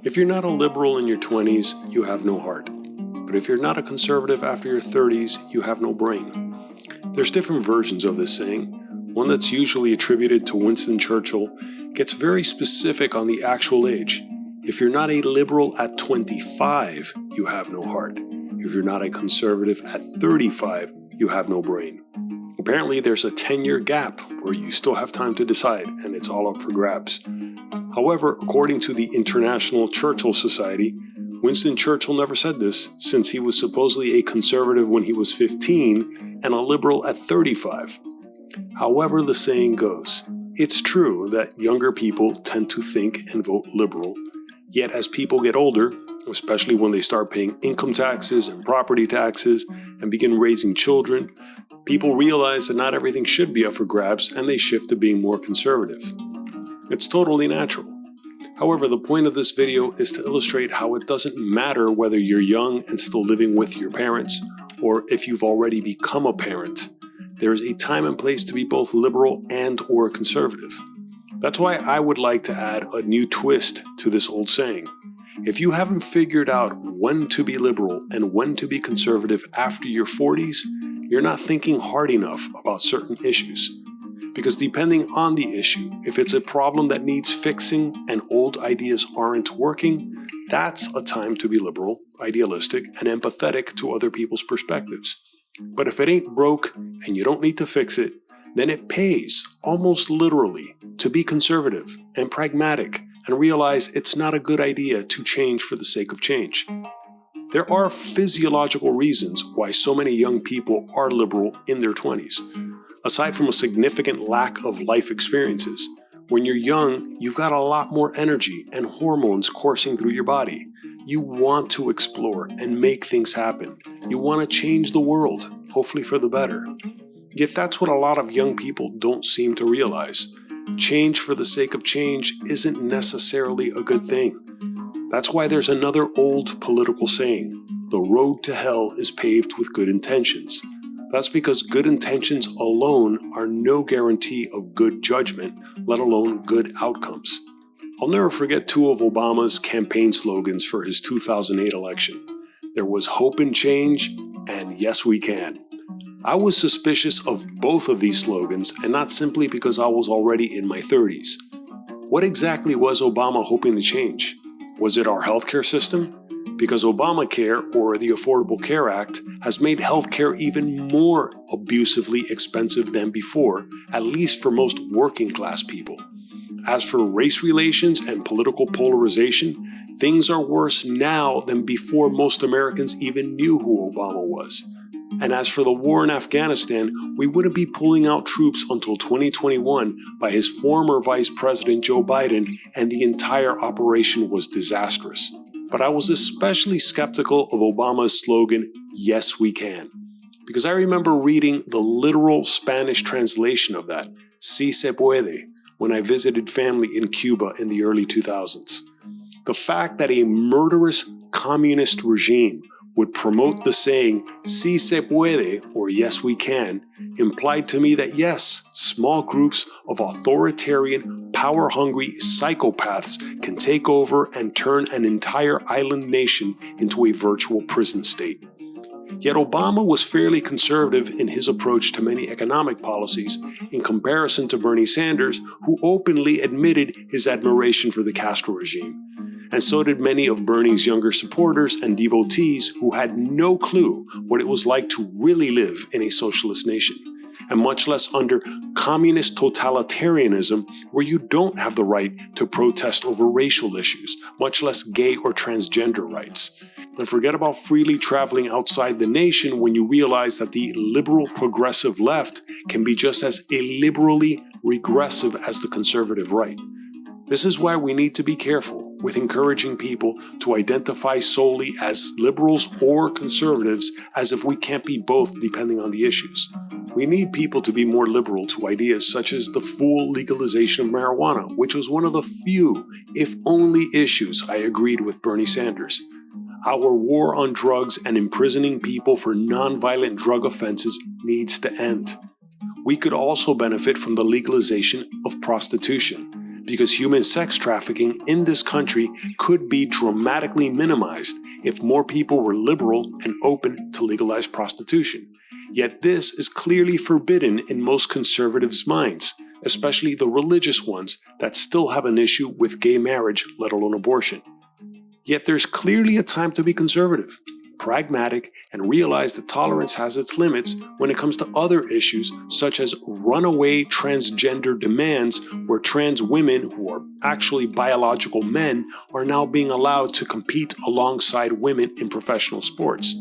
If you're not a liberal in your 20s, you have no heart. But if you're not a conservative after your 30s, you have no brain. There's different versions of this saying. One that's usually attributed to Winston Churchill gets very specific on the actual age. If you're not a liberal at 25, you have no heart. If you're not a conservative at 35, you have no brain. Apparently, there's a 10-year gap where you still have time to decide, and it's all up for grabs. However, according to the International Churchill Society, Winston Churchill never said this, since he was supposedly a conservative when he was 15 and a liberal at 35. However the saying goes, it's true that younger people tend to think and vote liberal, yet as people get older, especially when they start paying income taxes and property taxes and begin raising children, people realize that not everything should be up for grabs and they shift to being more conservative. It's totally natural. However, the point of this video is to illustrate how it doesn't matter whether you're young and still living with your parents, or if you've already become a parent. There is a time and place to be both liberal and or conservative. That's why I would like to add a new twist to this old saying. If you haven't figured out when to be liberal and when to be conservative after your 40s, you're not thinking hard enough about certain issues. Because depending on the issue, if it's a problem that needs fixing and old ideas aren't working, that's a time to be liberal, idealistic, and empathetic to other people's perspectives. But if it ain't broke and you don't need to fix it, then it pays, almost literally, to be conservative and pragmatic and realize it's not a good idea to change for the sake of change. There are physiological reasons why so many young people are liberal in their 20s. Aside from a significant lack of life experiences, when you're young, you've got a lot more energy and hormones coursing through your body. You want to explore and make things happen. You want to change the world, hopefully for the better. Yet that's what a lot of young people don't seem to realize. Change for the sake of change isn't necessarily a good thing. That's why there's another old political saying, the road to hell is paved with good intentions. That's because good intentions alone are no guarantee of good judgment, let alone good outcomes. I'll never forget two of Obama's campaign slogans for his 2008 election. There was hope in change and yes we can. I was suspicious of both of these slogans, and not simply because I was already in my 30s. What exactly was Obama hoping to change? Was it our healthcare system? Because Obamacare, or the Affordable Care Act, has made healthcare even more abusively expensive than before, at least for most working class people. As for race relations and political polarization, things are worse now than before most Americans even knew who Obama was. And as for the war in Afghanistan, we wouldn't be pulling out troops until 2021 by his former Vice President Joe Biden, and the entire operation was disastrous. But I was especially skeptical of Obama's slogan, "Yes, we can." Because I remember reading the literal Spanish translation of that, "Si se puede," when I visited family in Cuba in the early 2000s. The fact that a murderous communist regime would promote the saying, "Si se puede," or "yes we can," implied to me that yes, small groups of authoritarian, power-hungry psychopaths can take over and turn an entire island nation into a virtual prison state. Yet Obama was fairly conservative in his approach to many economic policies in comparison to Bernie Sanders, who openly admitted his admiration for the Castro regime. And so did many of Bernie's younger supporters and devotees who had no clue what it was like to really live in a socialist nation, and much less under communist totalitarianism where you don't have the right to protest over racial issues, much less gay or transgender rights. And forget about freely traveling outside the nation when you realize that the liberal progressive left can be just as illiberally regressive as the conservative right. This is why we need to be careful with encouraging people to identify solely as liberals or conservatives, as if we can't be both depending on the issues. We need people to be more liberal to ideas such as the full legalization of marijuana, which was one of the few, if only, issues I agreed with Bernie Sanders. Our war on drugs and imprisoning people for nonviolent drug offenses needs to end. We could also benefit from the legalization of prostitution. because human sex trafficking in this country could be dramatically minimized if more people were liberal and open to legalize prostitution. Yet this is clearly forbidden in most conservatives' minds, especially the religious ones that still have an issue with gay marriage, let alone abortion. Yet there's clearly a time to be conservative, pragmatic, and realize that tolerance has its limits when it comes to other issues such as runaway transgender demands, where trans women who are actually biological men are now being allowed to compete alongside women in professional sports.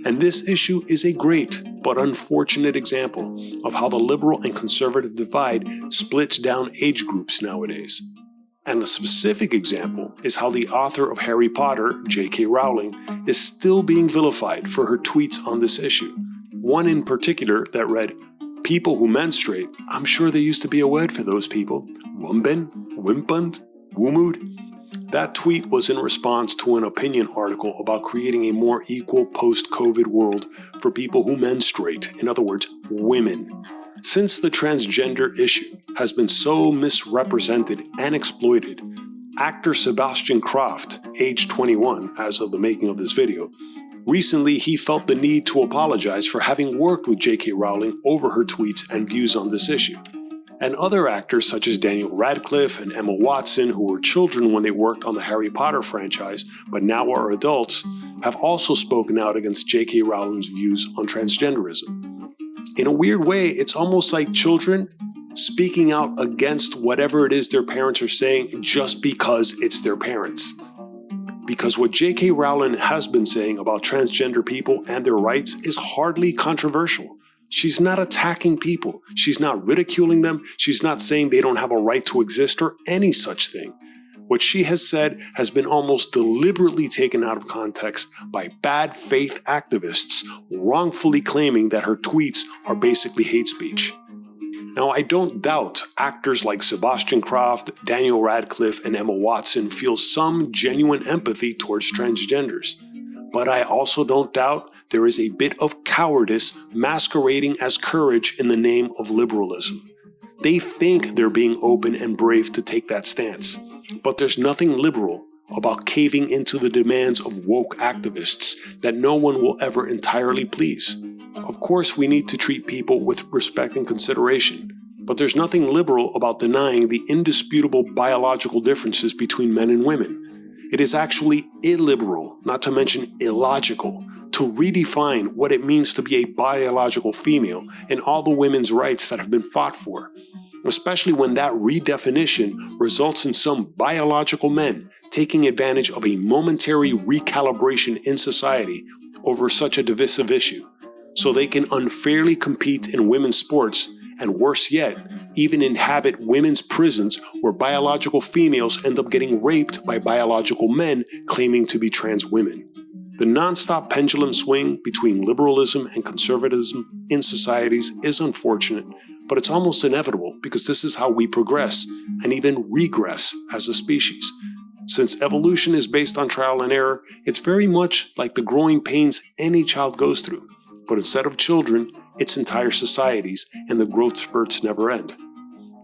And this issue is a great but unfortunate example of how the liberal and conservative divide splits down age groups nowadays. And a specific example is how the author of Harry Potter, J.K. Rowling, is still being vilified for her tweets on this issue. One in particular that read, "People who menstruate, I'm sure there used to be a word for those people. Wumben? Wimpund? Wumud?" That tweet was in response to an opinion article about creating a more equal post-COVID world for people who menstruate, in other words, women. Since the transgender issue has been so misrepresented and exploited, actor Sebastian Croft, age 21 as of the making of this video, recently he felt the need to apologize for having worked with J.K. Rowling over her tweets and views on this issue. And other actors such as Daniel Radcliffe and Emma Watson, who were children when they worked on the Harry Potter franchise but now are adults, have also spoken out against J.K. Rowling's views on transgenderism. In a weird way, it's almost like children speaking out against whatever it is their parents are saying just because it's their parents. Because what J.K. Rowling has been saying about transgender people and their rights is hardly controversial. She's not attacking people. She's not ridiculing them. She's not saying they don't have a right to exist or any such thing. What she has said has been almost deliberately taken out of context by bad faith activists, wrongfully claiming that her tweets are basically hate speech. Now, I don't doubt actors like Sebastian Croft, Daniel Radcliffe, and Emma Watson feel some genuine empathy towards transgenders. But I also don't doubt there is a bit of cowardice masquerading as courage in the name of liberalism. They think they're being open and brave to take that stance. But there's nothing liberal about caving into the demands of woke activists that no one will ever entirely please. Of course, we need to treat people with respect and consideration, but there's nothing liberal about denying the indisputable biological differences between men and women. It is actually illiberal, not to mention illogical, to redefine what it means to be a biological female and all the women's rights that have been fought for. Especially when that redefinition results in some biological men taking advantage of a momentary recalibration in society over such a divisive issue, so they can unfairly compete in women's sports, and worse yet, even inhabit women's prisons where biological females end up getting raped by biological men claiming to be trans women. The non-stop pendulum swing between liberalism and conservatism in societies is unfortunate, but it's almost inevitable because this is how we progress and even regress as a species. Since evolution is based on trial and error, it's very much like the growing pains any child goes through. But instead of children, it's entire societies, and the growth spurts never end.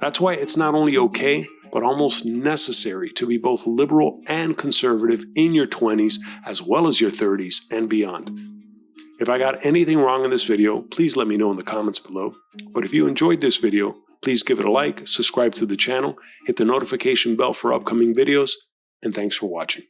That's why it's not only okay, but almost necessary to be both liberal and conservative in your 20s as well as your 30s and beyond. If I got anything wrong in this video, please let me know in the comments below. But if you enjoyed this video, please give it a like, subscribe to the channel, hit the notification bell for upcoming videos, and thanks for watching.